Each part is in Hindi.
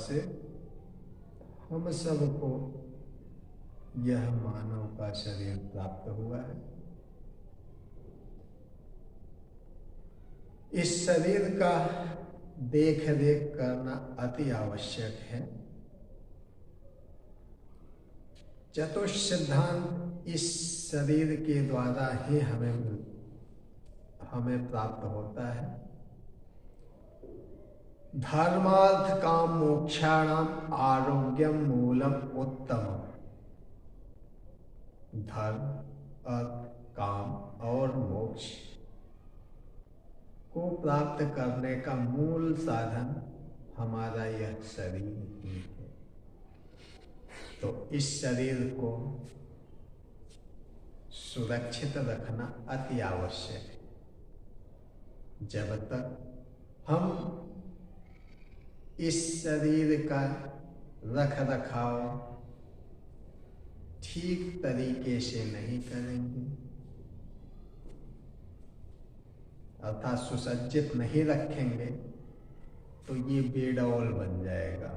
से हम सबको यह मानव का शरीर प्राप्त हुआ है। इस शरीर का देख रेख करना अति आवश्यक है। चतुष्ट सिद्धांत इस शरीर के द्वारा ही हमें प्राप्त होता है। धर्मार्थ काम मोक्षाणाम आरोग्यम मूलम उत्तमम। धर्म, अर्थ, काम और मोक्ष को प्राप्त करने का मूल साधन हमारा यह शरीर ही है। तो इस शरीर को सुरक्षित रखना अति आवश्यक है। जब तक हम इस शरीर का रख रखाव ठीक तरीके से नहीं करेंगे, अर्थात सुसज्जित नहीं रखेंगे, तो ये बेडौल बन जाएगा,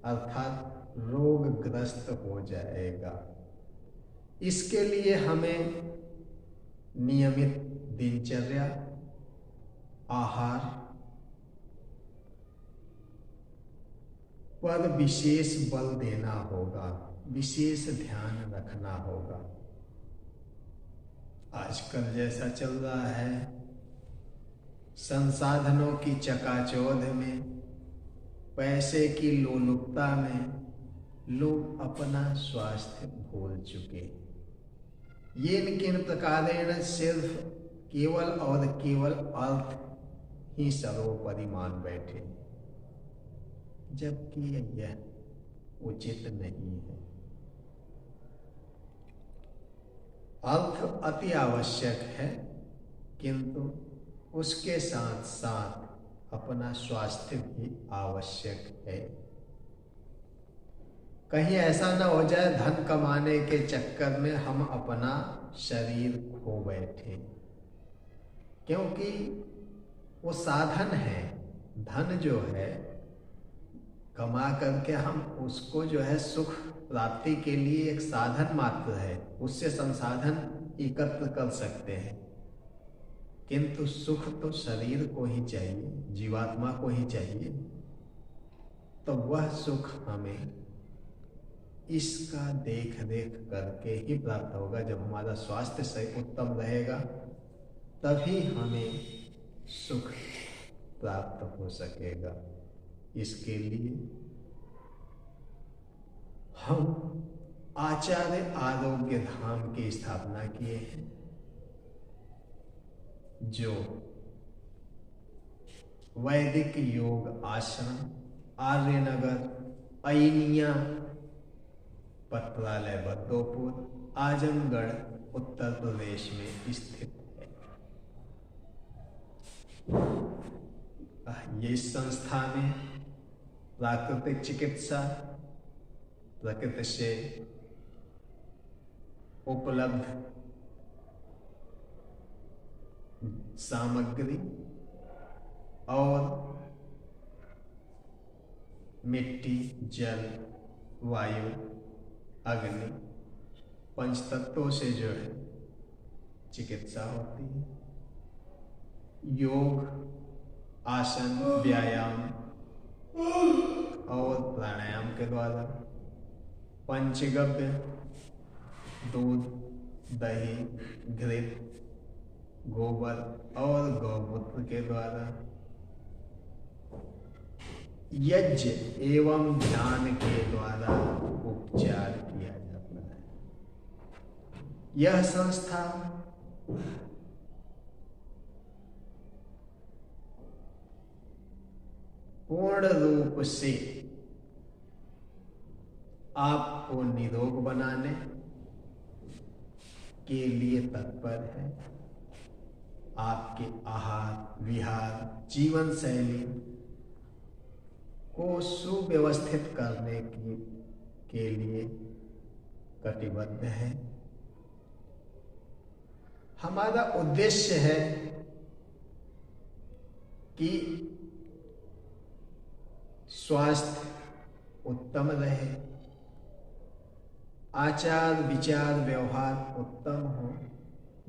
अर्थात रोगग्रस्त हो जाएगा। इसके लिए हमें नियमित दिनचर्या, आहार पर विशेष बल देना होगा, विशेष ध्यान रखना होगा। आजकल जैसा चल रहा है, संसाधनों की चकाचौंध में, पैसे की लोलुपता में लोग अपना स्वास्थ्य भूल चुके। ये किन प्रकारेण सिर्फ केवल और केवल अर्थ ही सर्वोपरि मान बैठे, जबकि यह उचित नहीं है। अर्थ अति आवश्यक है, किंतु उसके साथ साथ अपना स्वास्थ्य भी आवश्यक है। कहीं ऐसा ना हो जाए धन कमाने के चक्कर में हम अपना शरीर खो बैठे, क्योंकि वो साधन है। धन जो है कमा करके हम उसको जो है सुख प्राप्ति के लिए एक साधन मात्र है, उससे संसाधन एकत्र कर सकते हैं, किंतु सुख तो शरीर को ही चाहिए, जीवात्मा को ही चाहिए। तो वह सुख हमें इसका देख रेख करके ही प्राप्त होगा। जब हमारा स्वास्थ्य सही उत्तम रहेगा, तभी हमें सुख प्राप्त हो सकेगा। इसके लिए हम आचार्य आरोग्य धाम की स्थापना किए हैं, जो वैदिक योग आश्रम आर्यनगर, अइनिया, पत्रालय बद्दोपुर, आजमगढ़, उत्तर प्रदेश में स्थित है। ये संस्था में प्राकृतिक चिकित्सा, प्रकृति से उपलब्ध सामग्री और मिट्टी, जल, वायु, अग्नि, पंचतत्वों से जो है चिकित्सा होती है। योग, आसन, व्यायाम और प्राणायाम के द्वारा, पंचगव्य, दूध, दही, घृत, गोबर और गौमूत्र के द्वारा, यज्ञ एवं ध्यान के द्वारा उपचार किया जाता है। यह संस्था पूर्ण रूप से आपको निरोग बनाने के लिए तत्पर है। आपके आहार विहार, जीवन शैली को सुव्यवस्थित करने के लिए कटिबद्ध है। हमारा उद्देश्य है कि स्वास्थ्य उत्तम रहे, आचार विचार व्यवहार उत्तम हो,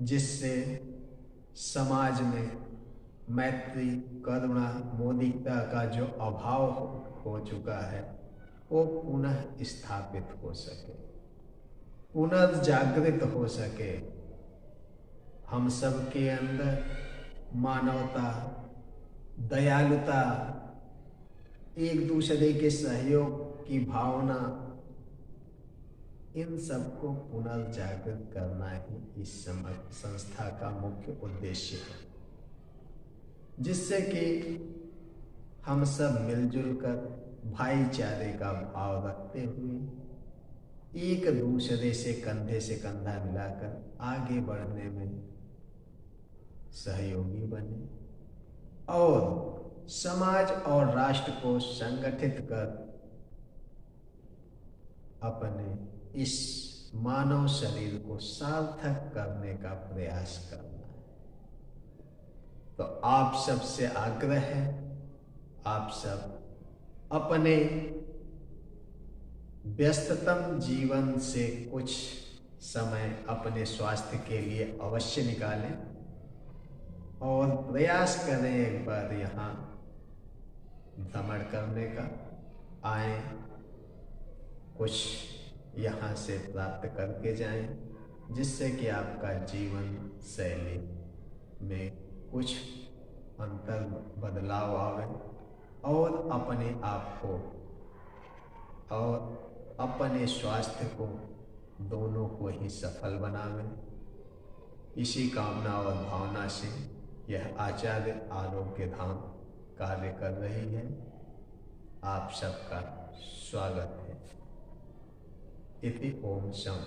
जिससे समाज में मैत्री करुणा मौलिकता का जो अभाव हो चुका है वो पुनः स्थापित हो सके, पुनर्जागृत हो सके। हम सब के अंदर मानवता, दयालुता, एक दूसरे के सहयोग की भावना, इन सबको पुनर्जागृत करना ही इस संस्था का मुख्य उद्देश्य है, जिससे कि हम सब मिलजुल कर भाईचारे का भाव रखते हुए एक दूसरे से कंधा मिलाकर आगे बढ़ने में सहयोगी बने और समाज और राष्ट्र को संगठित कर अपने इस मानव शरीर को सार्थक करने का प्रयास करना है। तो आप सबसे आग्रह है, आप सब अपने व्यस्ततम जीवन से कुछ समय अपने स्वास्थ्य के लिए अवश्य निकालें और प्रयास करें एक बार यहाँ भ्रमण करने का। आए, कुछ यहाँ से प्राप्त करके जाएं, जिससे कि आपका जीवन शैली में कुछ अंतर बदलाव आवे और अपने आप को और अपने स्वास्थ्य को दोनों को ही सफल बनावे। इसी कामना और भावना से यह आचार्य आरोग्य धाम कार्य कर रही है। आप सबका स्वागत है। इति ओम शम।